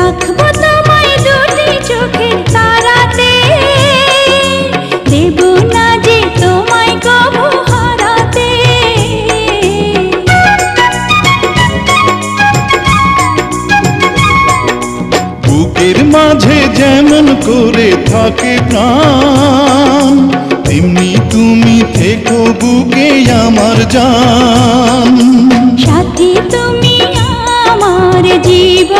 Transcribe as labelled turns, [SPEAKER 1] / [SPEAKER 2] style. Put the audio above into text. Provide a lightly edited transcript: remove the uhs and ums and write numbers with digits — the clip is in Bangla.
[SPEAKER 1] রাখবো তোমায় দুটি চোখের তারাতে, দেব না যে তোমায় কবু হারাতে।
[SPEAKER 2] বুকের মাঝে যেমন করে থাকে প্রাণ, তেমনি তুমি থেকো বুকে আমার জান।
[SPEAKER 1] সাথী তুমি আমার জীবন।